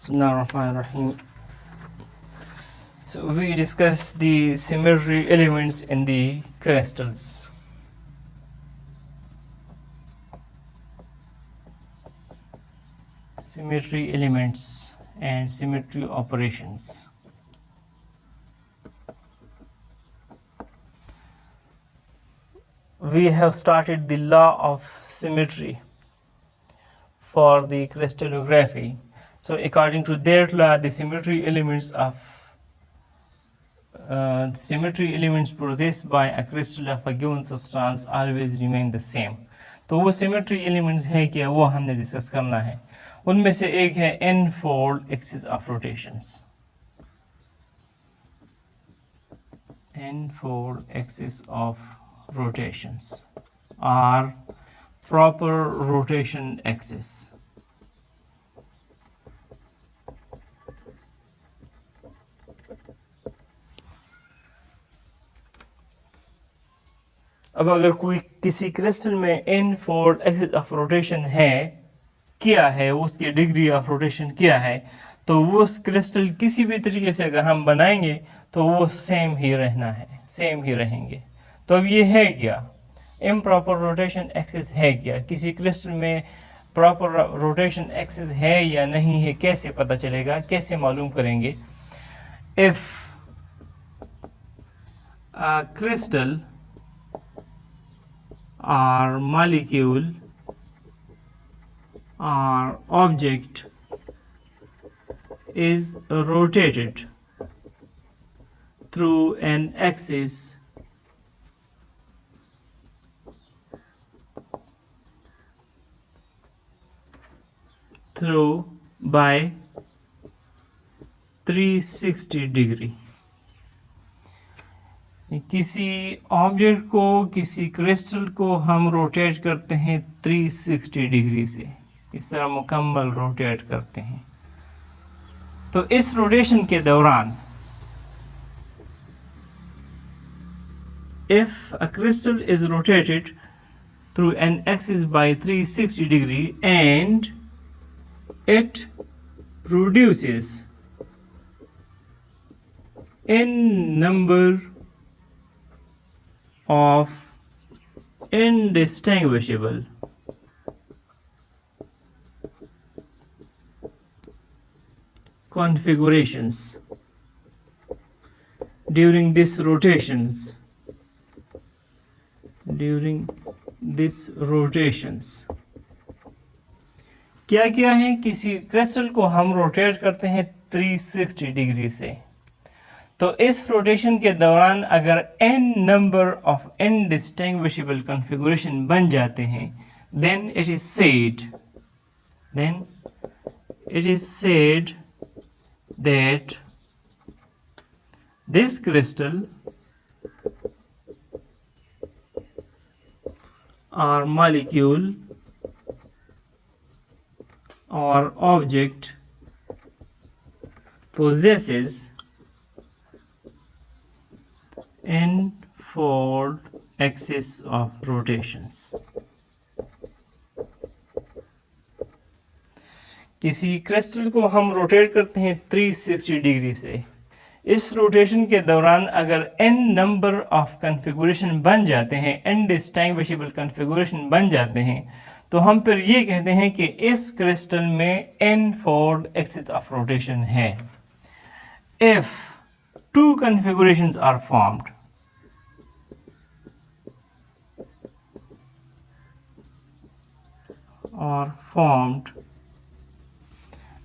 Bismillahirrahmanirrahim. So we discuss the symmetry elements in the crystals. Symmetry elements and symmetry operations. We have started the law of symmetry for the crystallography. So according to that law, the symmetry elements possessed by a crystal of a given substance always remain the same. तो वो symmetry elements है क्या, वो हमने discuss करना है. उनमें से एक है n-fold axis of rotations. N-fold axis of rotations are proper rotation axis. अब अगर कोई किसी क्रिस्टल में n-fold axis of rotation है, क्या है, उसकी डिग्री ऑफ रोटेशन क्या है, तो वो क्रिस्टल किसी भी तरीके से अगर हम बनाएंगे तो वो सेम ही रहना है, सेम ही रहेंगे. तो अब ये है क्या, इम्प्रॉपर रोटेशन एक्सिस है क्या, किसी क्रिस्टल में प्रॉपर रोटेशन एक्सिस है या नहीं है, कैसे पता चलेगा, कैसे मालूम करेंगे. If a crystal or molecule or object is rotated through an axis by 360 degree. किसी ऑब्जेक्ट को, किसी क्रिस्टल को हम रोटेट करते हैं 360 डिग्री से, इस तरह मुकम्मल रोटेट करते हैं. तो इस रोटेशन के दौरान if a crystal is rotated through an axis by 360 degree and it produces n number of indistinguishable configurations during these rotations. क्या क्या है, किसी क्रिस्टल को हम रोटेट करते हैं 360 डिग्री से. तो इस रोटेशन के दौरान अगर n number of indistinguishable configuration बन जाते हैं, then it is said that this crystal or molecule or object possesses n-fold axis of rotations. किसी क्रिस्टल को हम रोटेट करते हैं 360 डिग्री से. इस रोटेशन के दौरान अगर n नंबर ऑफ कॉन्फ़िगरेशन बन जाते हैं, इनडिस्टिंग्विशेबल कॉन्फ़िगरेशन बन जाते हैं, तो हम फिर ये कहते हैं कि इस क्रिस्टल में n-fold axis of rotation है. If two configurations are formed,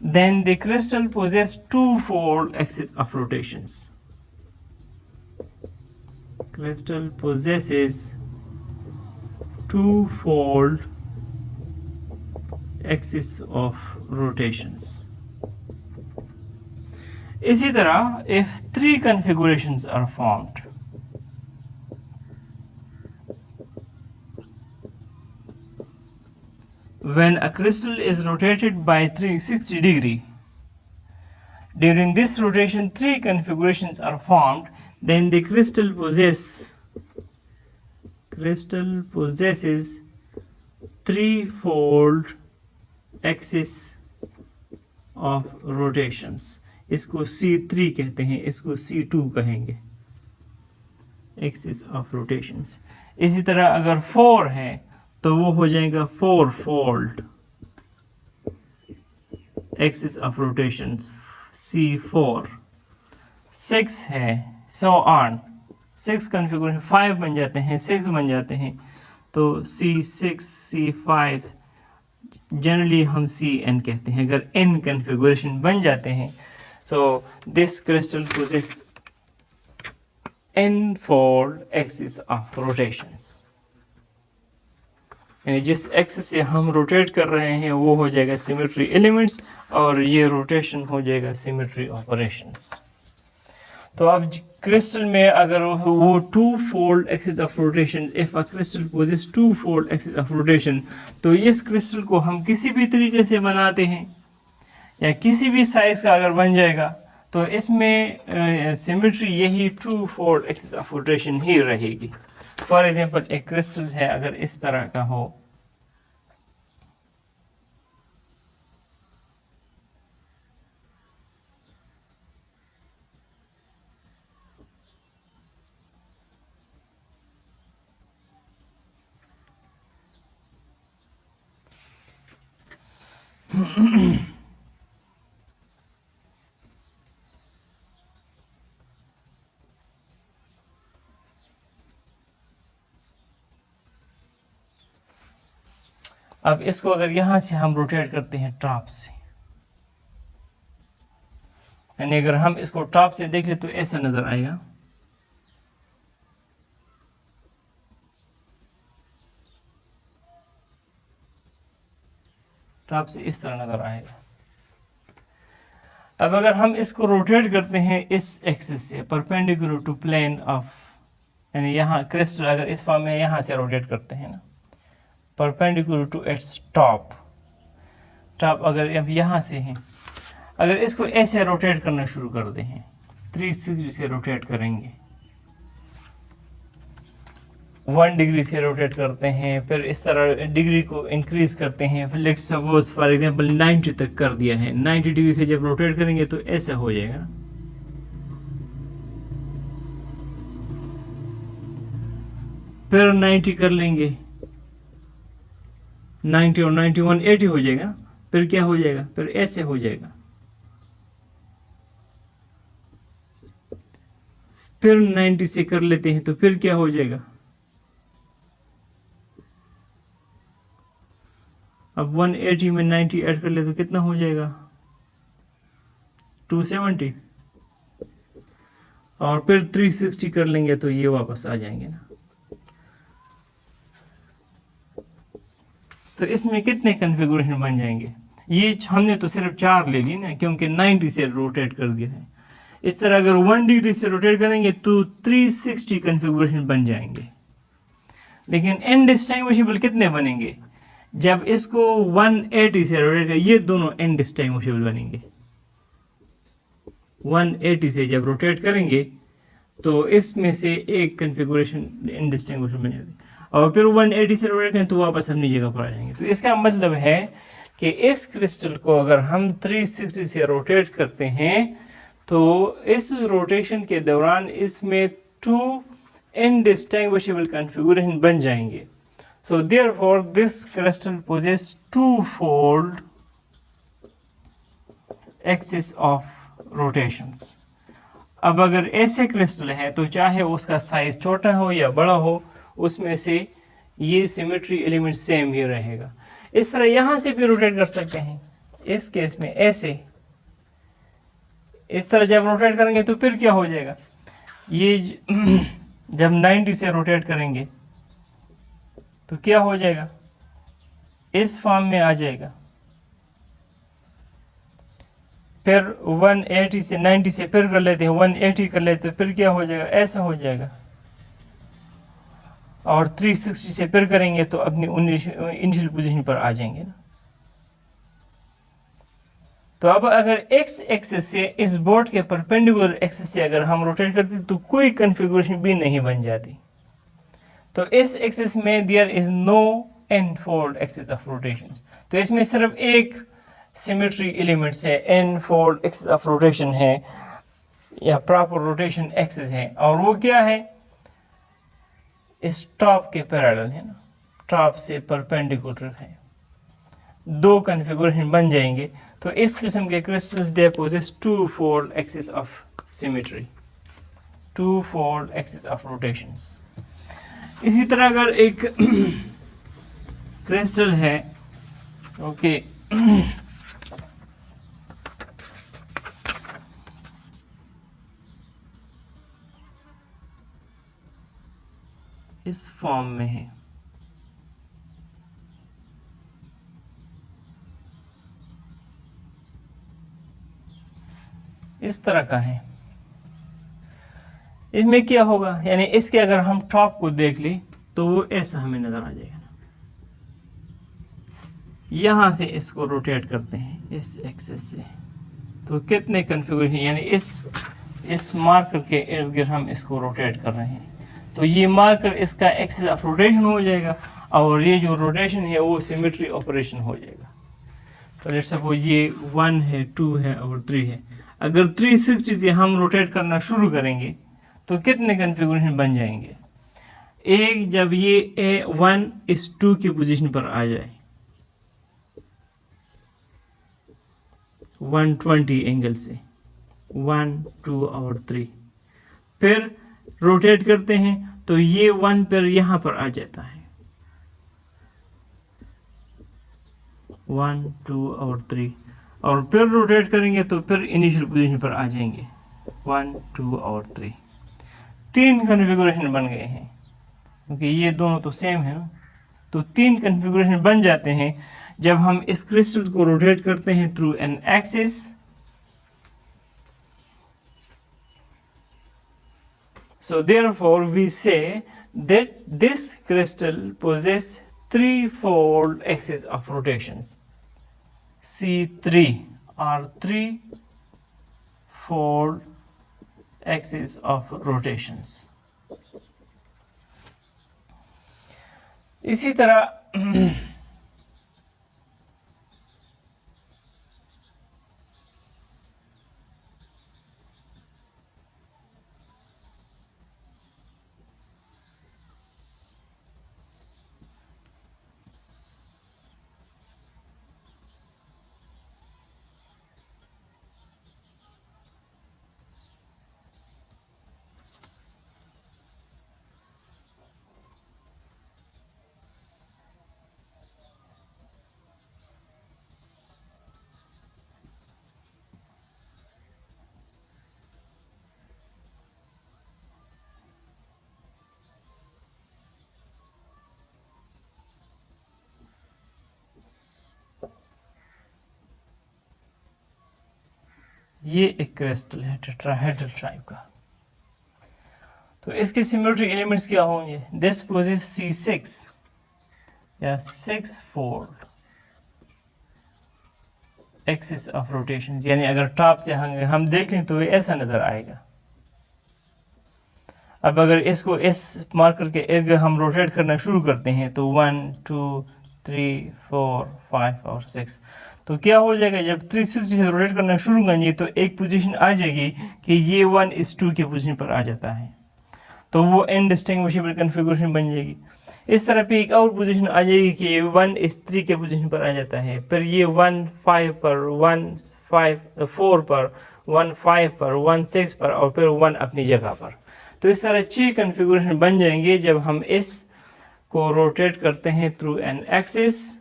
then the crystal possesses two-fold axis of rotations. Crystal possesses two-fold axis of rotations. इसी तरह, if three configurations are formed, when a crystal is rotated by 360 degree, during this rotation 3 configurations are formed, then the crystal possesses three-fold axis of rotations, इसको C3 कहते हैं, इसको C2 कहेंगे, axis of rotations. इसी तरह अगर 4 है तो वो हो जाएगा 4-fold axis of rotations, C4। 6 है, सो ऑन, 6 कन्फिगरेशन 5 बन जाते हैं, 6 बन जाते हैं, तो C6 C5, जनरली हम Cn कहते हैं अगर n कन्फिगरेशन बन जाते हैं। So this crystal possesses n-fold axis of rotations, यानी जिस एक्सिस से हम रोटेट कर रहे हैं वो हो जाएगा सिमेट्री एलिमेंट्स और ये रोटेशन हो जाएगा सिमेट्री ऑपरेशंस। तो अब क्रिस्टल में अगर वो 2-fold axis of rotation, if a crystal possesses 2-fold axis of rotation, तो इस क्रिस्टल को हम किसी भी तरीके से बनाते हैं या किसी भी साइज का अगर बन जाएगा तो इसमें सिमेट्री यही 2-fold एक्सिस ऑफ रोटेशन ही रहेगी। फॉर एग्जांपल एक क्रिस्टल है अगर इस तरह का हो, अब इसको अगर यहां से हम रोटेट करते हैं टॉप से, यानी अगर हम इसको टॉप से देख ले तो ऐसा नजर आएगा, टॉप से इस तरह नजर आएगा। अब अगर हम इसको रोटेट करते हैं इस एक्सिस से परपेंडिकुलर टू प्लेन ऑफ, यानी यहाँ क्रिस्टल अगर इस फॉर्म में यहाँ से रोटेट करते हैं ना, perpendicular to its top, top अगर अब यहाँ से है, अगर इसको ऐसे रोटेट करना शुरू कर दें, 360 से रोटेट करेंगे, 1 डिग्री से रोटेट करते हैं, फिर इस तरह डिग्री को इंक्रीज करते हैं, फिर लेट्स सपोज फॉर एग्जांपल 90 तक कर दिया है, 90 डिग्री से जब रोटेट करेंगे तो ऐसा हो जाएगा। फिर 90 कर लेंगे, 90 और 91 80 हो जाएगा, फिर क्या हो जाएगा, फिर ऐसे हो जाएगा। फिर 90 से कर लेते हैं तो फिर क्या हो जाएगा, अब 180 में 90 ऐड कर ले तो कितना हो जाएगा, 270, और फिर 360 कर लेंगे तो ये वापस आ जाएंगे ना। तो इसमें कितने कन्फिगरेशन बन जाएंगे, ये हमने तो सिर्फ 4 ले ली ना, क्योंकि 90 से रोटेट कर दिया है। इस तरह अगर 1 डिग्री से रोटेट करेंगे तो 360 कन्फिगरेशन बन जाएंगे, लेकिन इनडिस्टिंग्विशेबल कितने बनेंगे, जब इसको 180 से रोटेट करें, ये दोनों इनडिस्टिंग्विशेबल बनेंगे। 180 से जब रोटेट करेंगे तो इसमें से एक कन्फिगरेशन इनडिस्टिंग्विशेबल बन जाएगी, और फिर 180 से रोटेट करें तो वापस अपनी जगह पर आ जाएंगे। तो इसका मतलब है कि इस क्रिस्टल को अगर हम 360 से रोटेट करते हैं तो इस रोटेशन के दौरान इसमें 2 indistinguishable configuration बन जाएंगे। So therefore this crystal possesses 2-fold axis of rotations। अब अगर ऐसे क्रिस्टल है तो चाहे उसका साइज छोटा हो या बड़ा हो, उसमें से ये सिमेट्री एलिमेंट सेम ही रहेगा। इस तरह यहां से भी रोटेट कर सकते हैं, इस केस में ऐसे, इस तरह जब रोटेट करेंगे तो फिर क्या हो जाएगा, ये जब 90 से रोटेट करेंगे तो क्या हो जाएगा, इस फॉर्म में आ जाएगा। फिर 180 से 90 से फिर कर लेते हैं, 180 कर लेते हैं, फिर क्या हो जाएगा, ऐसा हो जाएगा। और 360 से फिर करेंगे तो अपनी इनिशियल पोजीशन पर आ जाएंगे ना। तो अब अगर एक्स एक्सिस से इस बोर्ड के परपेंडिकुलर एक्सिस से अगर हम रोटेट करते तो कोई कन्फिगरेशन भी नहीं बन जाती। तो इस एक्सिस में there is no n-fold axis of rotation, तो इसमें सिर्फ एक सिमेट्री एलिमेंट्स है, n fold axis of rotation है या प्रॉपर रोटेशन एक्सिस है, और वो क्या है, इस टॉप के पैरेलल है ना, टॉप से परपेंडिकुलर है। दो कन्फिगरेशन बन जाएंगे। तो इस किस्म के crystals they possess two fold axis of symmetry, two fold axis of rotations. इसी तरह अगर एक क्रिस्टल है, ओके, इस फॉर्म में है, इस तरह का है, इसमें क्या होगा, यानी इसके अगर हम टॉप को देख ले तो वो ऐसा हमें नजर आ जाएगा ना। यहां से इसको रोटेट करते हैं इस एक्सिस से, तो कितने कन्फिगरेशन, यानी इस मार्कर के इर्द गिर्द हम इसको रोटेट कर रहे हैं, तो ये मार्कर इसका एक्सिस ऑफ रोटेशन हो जाएगा, और ये जो रोटेशन है वो सिमेट्री ऑपरेशन हो जाएगा। तो लेट्स सपोज ये 1 है, 2 है और 3 है। अगर 360 से हम रोटेट करना शुरू करेंगे तो कितने कन्फिगरेशन बन जाएंगे। एक, जब ये A1 इस 2 की पोजीशन पर आ जाए, 120 एंगल से, 1, 2 और 3, फिर रोटेट करते हैं तो ये 1 पर यहां पर आ जाता है, 1, 2 और 3, और फिर रोटेट करेंगे तो फिर इनिशियल पोजीशन पर आ जाएंगे, 1, 2 और 3। 3 कन्फिगरेशन बन गए हैं, क्योंकि ये दोनों तो सेम है ना। तो 3 कन्फिगरेशन बन जाते हैं जब हम इस क्रिस्टल को रोटेट करते हैं through an axis. So therefore we say that this crystal possesses threefold axis of rotations, C3 or threefold axis of rotations। इसी तरह ये एक क्रिस्टल है टेट्राहेड्रल टाइप का, तो इसके सिमेट्री एलिमेंट्स क्या होंगे। दिस पोजेस C6 या 6 फोल्ड एक्सिस ऑफ रोटेशन, यानी अगर टॉप से हम देख लें तो ये ऐसा नजर आएगा। अब अगर इसको इस मार्कर के इर्द हम रोटेट करना शुरू करते हैं तो 1, 2, 3, 4, 5 और 6, तो क्या हो जाएगा, जब 360 से रोटेट करना शुरू करेंगे तो एक पोजीशन आ जाएगी कि ये 1 इस 2 के पोजीशन पर आ जाता है, तो वो इनडिस्टिंग्विशेबल कन्फिगरेशन बन जाएगी। इस तरह पे एक और पोजीशन आ जाएगी कि 1 इस 3 के पोजीशन पर आ जाता है, फिर ये 1, 5 पर, 1, 5, 4 पर, 1, 5 पर, 1, 6 पर और फिर 1 अपनी जगह पर। तो इस तरह 6 कन्फिगरेशन बन जाएंगे जब हम इस को रोटेट करते हैं through an axis.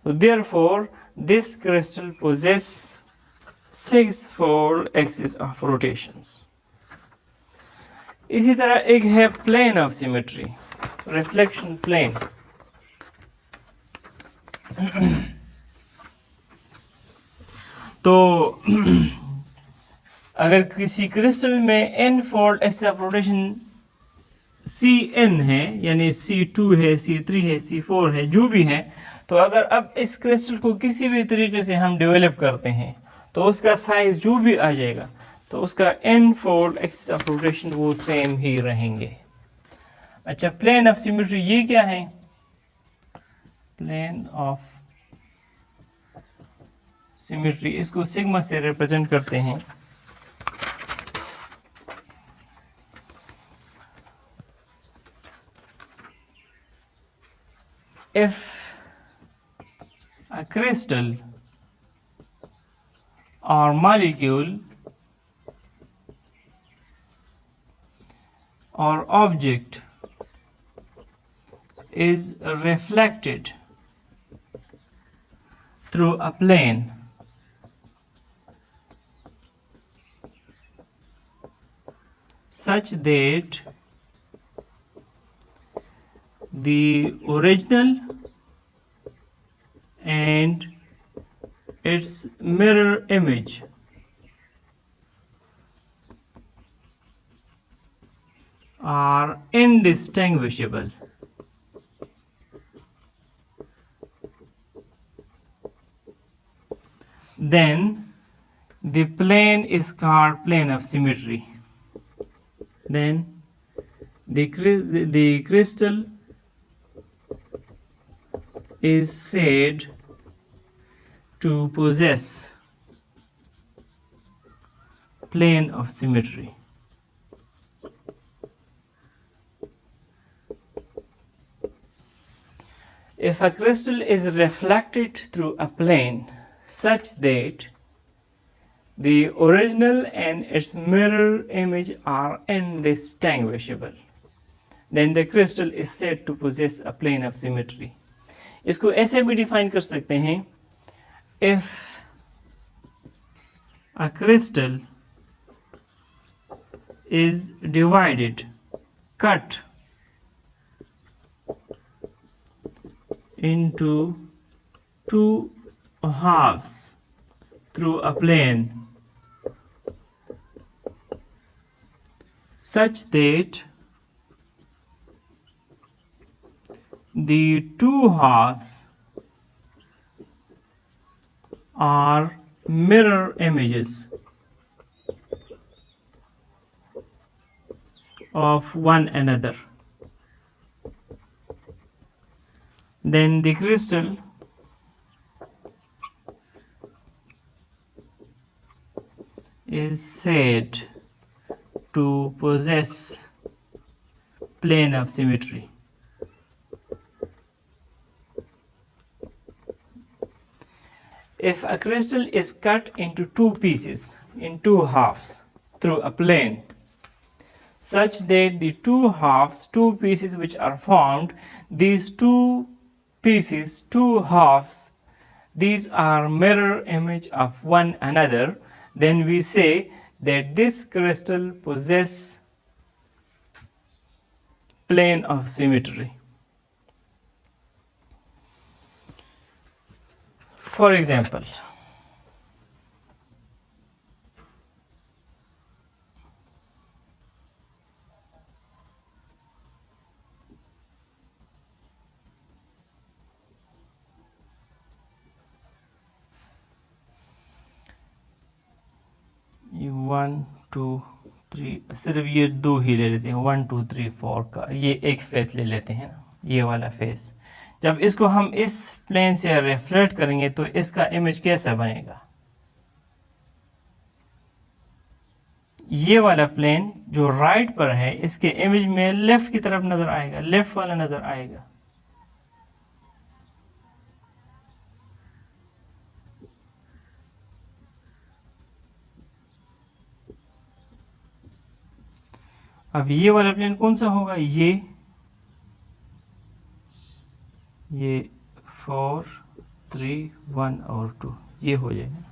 Therefore, this crystal possesses 6-fold axis of rotations। इसी तरह एक है plane of symmetry, reflection plane। तो अगर किसी क्रिस्टल में n-fold axis of rotation Cn है, यानी C2 है, C3 है, C4 है, जो भी है, तो अगर अब इस क्रिस्टल को किसी भी तरीके से हम डेवलप करते हैं तो उसका साइज जो भी आ जाएगा तो उसका n-fold एक्सिस ऑफ रोटेशन वो सेम ही रहेंगे। अच्छा, प्लेन ऑफ सिमेट्री ये क्या है, प्लेन ऑफ सिमेट्री, इसको सिग्मा से रिप्रेजेंट करते हैं। If a crystal or molecule or object is reflected through a plane such that the original and its mirror image are indistinguishable, then the plane is called plane of symmetry. Then the crystal is said to possess plane of symmetry. If a crystal is reflected through a plane such that the original and its mirror image are indistinguishable, then the crystal is said to possess a plane of symmetry. इसको ऐसे भी define कर सकते हैं, if a crystal is divided, cut into two halves through a plane such that the two halves are mirror images of one another, then the crystal is said to possess plane of symmetry. If a crystal is cut into two pieces, in two halves, through a plane, such that the two halves, two pieces which are formed, these two pieces, two halves, these are mirror image of one another, then we say that this crystal possesses plane of symmetry. For example, ये 1 2 3, सिर्फ ये दो ही ले लेते हैं, 1 2 3 4 का ये एक फेस ले लेते हैं ना, ये वाला फेस। जब इसको हम इस प्लेन से रिफ्लेक्ट करेंगे तो इसका इमेज कैसा बनेगा? ये वाला प्लेन जो राइट पर है, इसके इमेज में लेफ्ट की तरफ नजर आएगा, लेफ्ट वाला नजर आएगा। अब ये वाला प्लेन कौन सा होगा? ये 4 3 1 और 2 ये हो जाएगा,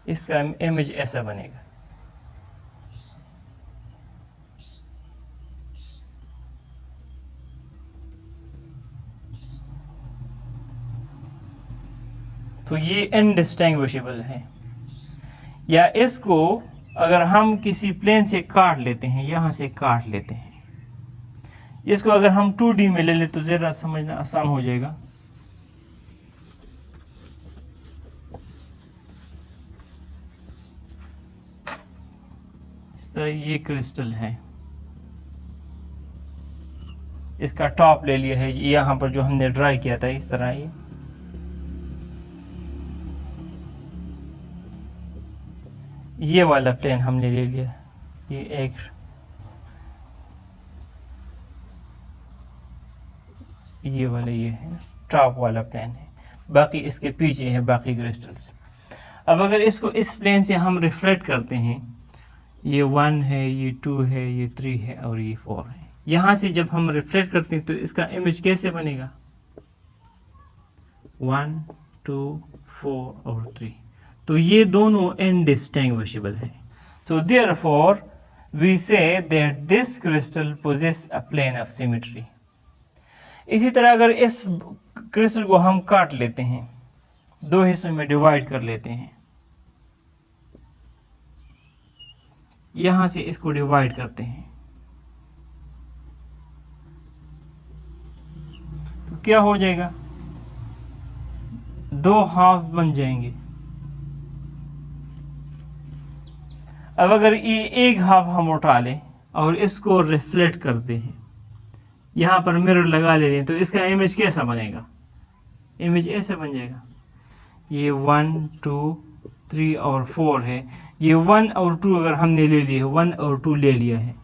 इसका इमेज ऐसा बनेगा। तो ये इनडिस्टिंग्विशेबल है। या इसको अगर हम किसी प्लेन से काट लेते हैं, यहां से काट लेते हैं, इसको अगर हम 2D में ले लें तो ज़रा समझना आसान हो जाएगा। इस तरह ये क्रिस्टल है, इसका टॉप ले लिया है, यहाँ पर जो हमने ड्राई किया था इस तरह ये वाला प्लेन हमने ले लिया, ये एक ये वाला ये है ना टॉप वाला प्लेन है, बाकी इसके पीछे है बाकी क्रिस्टल्स। अब अगर इसको इस प्लेन से हम रिफ्लेक्ट करते हैं, ये 1 है, ये 2 है, ये 3 है और ये 4 है, यहाँ से जब हम रिफ्लेक्ट करते हैं तो इसका इमेज कैसे बनेगा 1 2 4 और 3, तो ये दोनों इनडिस्टिंग्विशेबल है। So therefore we say that this crystal possesses a plane of symmetry. इसी तरह अगर इस क्रिस्टल को हम काट लेते हैं, दो हिस्सों में डिवाइड कर लेते हैं, यहां से इसको डिवाइड करते हैं, तो क्या हो जाएगा, दो हाफ बन जाएंगे। अब अगर ये एक हाफ हम उठा लें और इसको रिफ्लेक्ट करते हैं, यहाँ पर मिरर लगा लेते हैं, तो इसका इमेज कैसा बनेगा, इमेज ऐसा बन जाएगा, ये 1 2 3 और 4 है, ये 1 और 2 अगर हमने ले लिए, 1 और 2 ले लिया है,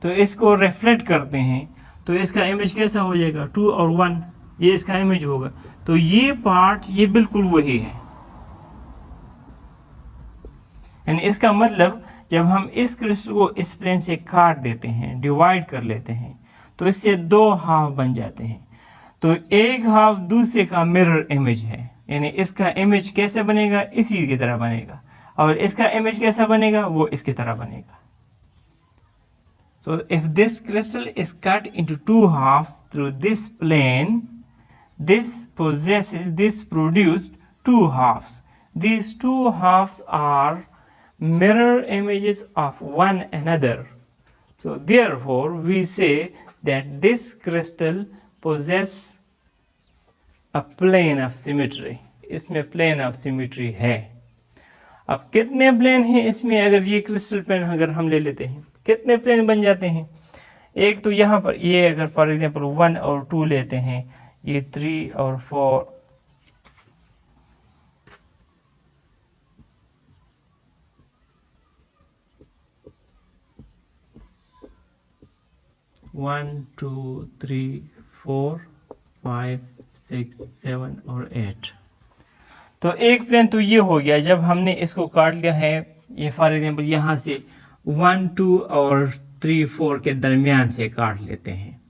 तो इसको रिफ्लेक्ट करते हैं तो इसका इमेज कैसा हो जाएगा 2 और 1, ये इसका इमेज होगा। तो ये पार्ट ये बिल्कुल वही है, यानी इसका मतलब जब हम इस क्रिस्टल को इस प्लेन से काट देते हैं, डिवाइड कर लेते हैं, तो इससे दो हाफ बन जाते हैं, तो एक हाफ दूसरे का मिरर इमेज है, यानी इसका इमेज कैसे बनेगा, इसी की तरह बनेगा, और इसका इमेज कैसा बनेगा, वो इसकी तरह बनेगा। So if this crystal is cut into two halves through this plane, this produced two halves. These two halves are mirror images of one another. So therefore we say that this crystal possesses a plane of symmetry. इसमें plane of symmetry है। अब कितने plane हैं इसमें, अगर ये crystal plane अगर हम ले लेते हैं, कितने प्लेन बन जाते हैं, एक तो यहाँ पर ये अगर फॉर एग्जांपल 1 और 2 लेते हैं, ये 3 और 4, वन 2 3 4 5 6 7 और 8, तो एक प्लेन तो ये हो गया। जब हमने इसको काट लिया है, ये फॉर एग्जांपल यहाँ से 1 2 और 3 4 के दरमियान से काट लेते हैं,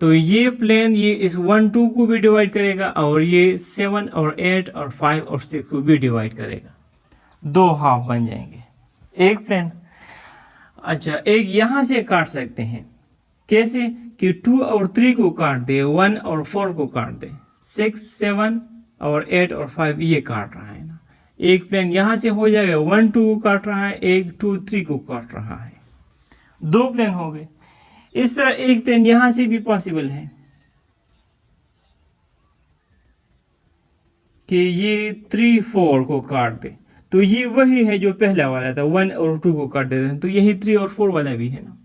तो ये प्लेन ये इस 1 2 को भी डिवाइड करेगा और ये 7 और 8 और 5 और 6 को भी डिवाइड करेगा, दो हाफ बन जाएंगे एक प्लेन। अच्छा, एक यहाँ से काट सकते हैं, कैसे कि 2 और 3 को काट दे, 1 और 4 को काट दे, 6 7 और 8 और 5 ये काट रहा है ना, एक प्लेन यहाँ से हो जाएगा, 1 2 को काट रहा है, एक 2 3 को काट रहा है, दो प्लेन हो गए। इस तरह एक प्लेन यहां से भी पॉसिबल है कि ये 3 4 को काट दे, तो ये वही है जो पहला वाला था, 1 और 2 को काट देते हैं, तो यही 3 और 4 वाला भी है ना।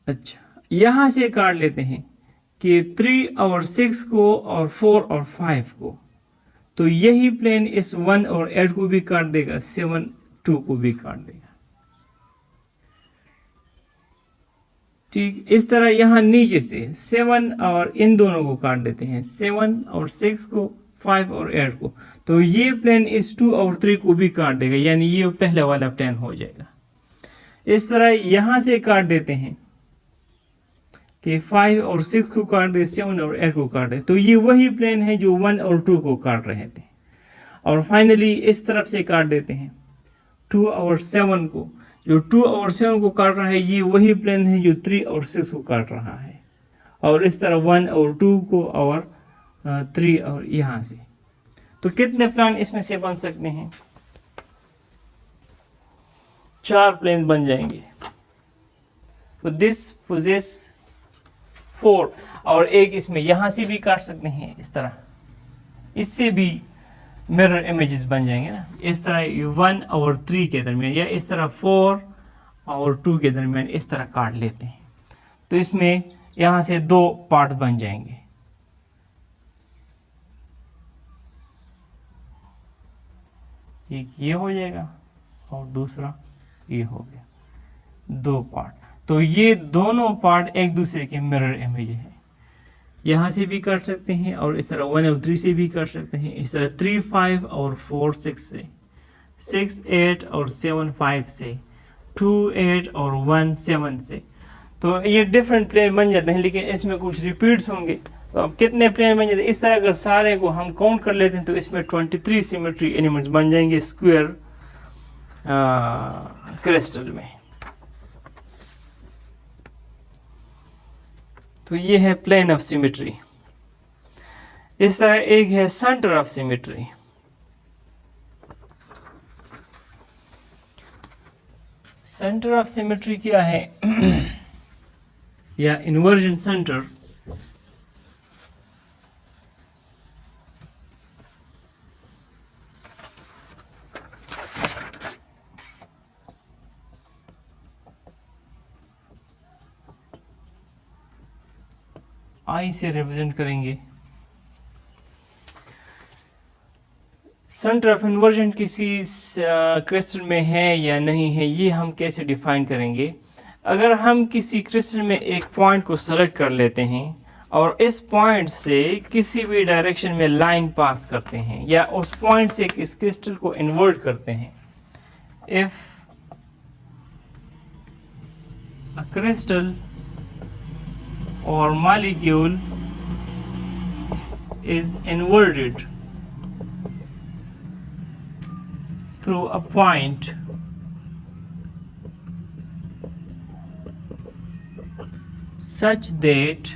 अच्छा, यहां से काट लेते हैं कि 3 और 6 को और 4 और 5 को, तो यही प्लेन इस 1 और 8 को भी काट देगा, 7 2 को भी काट देगा। ठीक, इस तरह यहाँ नीचे से 7 और इन दोनों को काट देते हैं, 7 और 6 को, 5 और 8 को, तो ये प्लेन इस 2 और 3 को भी काट देगा, यानी ये पहला वाला प्लेन हो जाएगा। इस तरह यहाँ से काट देते हैं कि 5 और 6 को काट दे, 7 और 8 को काट दे, तो ये वही प्लेन है जो 1 और 2 को काट रहे थे। और फाइनली इस तरफ से काट देते हैं 2 और 7 को, जो 2 और 7 को काट रहा है ये वही प्लेन है जो 3 और 6 को काट रहा है, और इस तरह 1 और 2 को और 3 और यहाँ से। तो कितने प्लेन इसमें से बन सकते हैं, 4 प्लेन बन जाएंगे। तो दिस पोजेस 4, और एक इसमें यहाँ से भी काट सकते हैं, इस तरह इससे भी मिरर इमेजेस बन जाएंगे ना, इस तरह 1 और 3 के दरमियान, या इस तरह 4 और 2 के दरमियान इस तरह काट लेते हैं, तो इसमें यहाँ से दो पार्ट बन जाएंगे। एक ये हो जाएगा और दूसरा ये हो गया, दो पार्ट। तो ये दोनों पार्ट एक दूसरे के मिरर इमेज है। यहाँ से भी कर सकते हैं और इस तरह 1 और 3 से भी कर सकते हैं, इस तरह 3 5 और 4 6 से, 6 8 और 7 5 से, 2 8 और 1 7 से। तो ये डिफरेंट प्लेन बन जाते हैं, लेकिन इसमें कुछ रिपीट्स होंगे। तो अब कितने प्लेन बन जाते हैं, इस तरह अगर सारे को हम काउंट कर लेते हैं तो इसमें 23 सिमेट्री एलिमेंट्स बन जाएंगे स्क्वायर क्रिस्टल में। तो ये है प्लेन ऑफ सिमेट्री। इस तरह एक है centre of symmetry. Centre of symmetry क्या है या इन्वर्जन सेंटर, आई से रिप्रेजेंट करेंगे। सेंटर ऑफ इन्वर्जन किसी क्रिस्टल में है या नहीं है, ये हम कैसे डिफाइन करेंगे। अगर हम किसी क्रिस्टल में एक पॉइंट को सेलेक्ट कर लेते हैं और इस पॉइंट से किसी भी डायरेक्शन में लाइन पास करते हैं या उस पॉइंट से इस क्रिस्टल को इन्वर्ट करते हैं, if a crystal or molecule is inverted through a point such that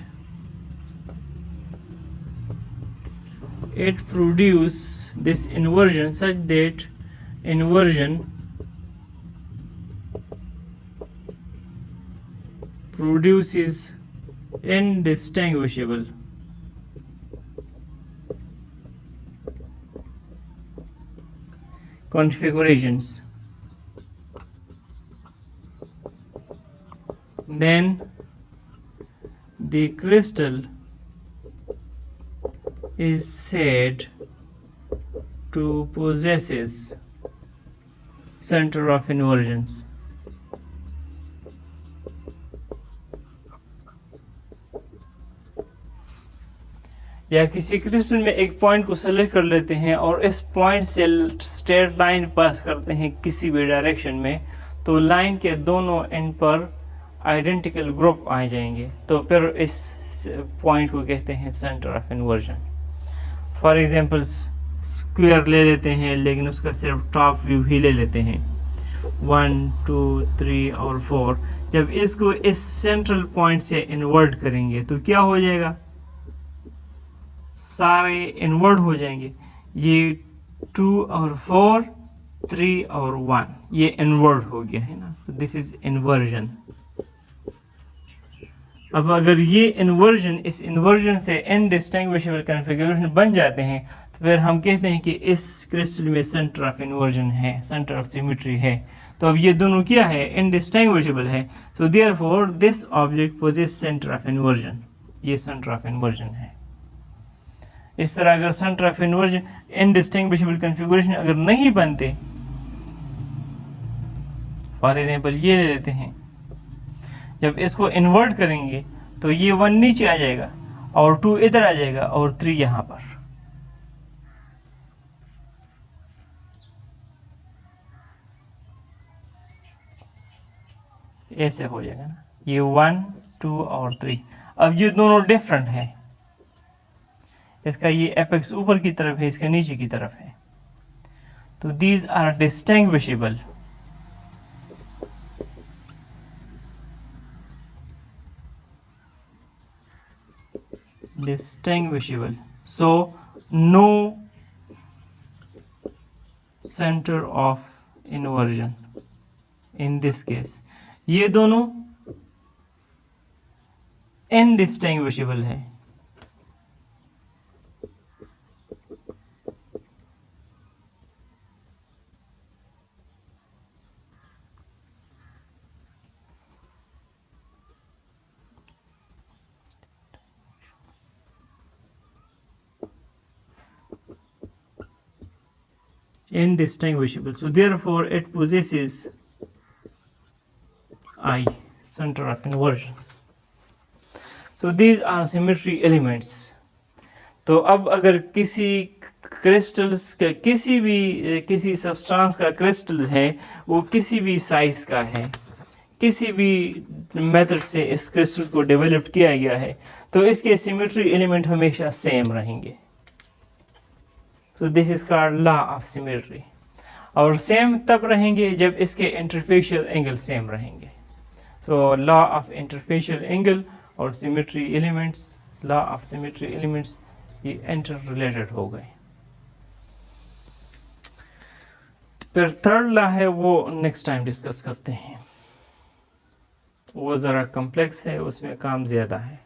it produce this inversion, such that inversion produces indistinguishable configurations, then the crystal is said to possesses center of inversions. या किसी crystal में एक point को select कर लेते हैं और इस पॉइंट से स्ट्रेट लाइन पास करते हैं किसी भी डायरेक्शन में, तो लाइन के दोनों एंड पर आइडेंटिकल ग्रुप आ जाएंगे, तो फिर इस पॉइंट को कहते हैं centre of inversion. For example square ले लेते हैं, लेकिन उसका सिर्फ टॉप व्यू ही ले लेते हैं, 1 2 3 और 4। जब इसको इस सेंट्रल पॉइंट से इन्वर्ट करेंगे तो क्या हो जाएगा, सारे इन्वर्ट हो जाएंगे। ये 2 और 4, 3 और 1 ये इन्वर्ट हो गया है ना, तो दिस इज इन्वर्जन। अब अगर ये इन्वर्जन, इस इन्वर्जन से इनडिस्टिंग्विशेबल कॉन्फ़िगरेशन बन जाते हैं, तो फिर हम कहते हैं कि इस क्रिस्टल में सेंटर ऑफ इन्वर्जन है, सेंटर ऑफ सिमेट्री है। तो अब ये दोनों क्या है, इनडिस्टिंग्विशेबल है। So therefore this object possesses centre of inversion, ये सेंटर ऑफ इन्वर्जन है। इस तरह अगर centre of inversion indistinguishable configuration अगर नहीं बनते, फॉर एग्जांपल ये ले लेते हैं, जब इसको इन्वर्ट करेंगे तो ये 1 नीचे आ जाएगा और 2 इधर आ जाएगा और 3 यहां पर। ऐसे हो जाएगा ना, ये 1 2 और 3। अब ये दोनों डिफरेंट है, इसका ये एपेक्स ऊपर की तरफ है, इसका नीचे की तरफ है, तो these are distinguishable. Distinguishable, so no center of inversion in this case। ये दोनों indistinguishable है। indistinguishable. So therefore it possesses I, center of inversions. So these are symmetry elements. तो अब अगर किसी क्रिस्टल्स का किसी सब्सटेंस का क्रिस्टल्स है, वो किसी भी साइज का है, किसी भी मेथड से इस क्रिस्टल को डेवलप किया गया है, तो इसके सिमेट्री एलिमेंट हमेशा सेम रहेंगे. So this is called law of symmetry. और सेम तब रहेंगे जब इसके इंटरफेशियल एंगल सेम रहेंगे. So law of interfacial angle और symmetry elements, law of symmetry elements ये इंटर रिलेटेड हो गए. फिर थर्ड लॉ है, वो नेक्स्ट टाइम डिस्कस करते हैं. वो ज़रा कॉम्प्लेक्स है, उसमें काम ज़्यादा है.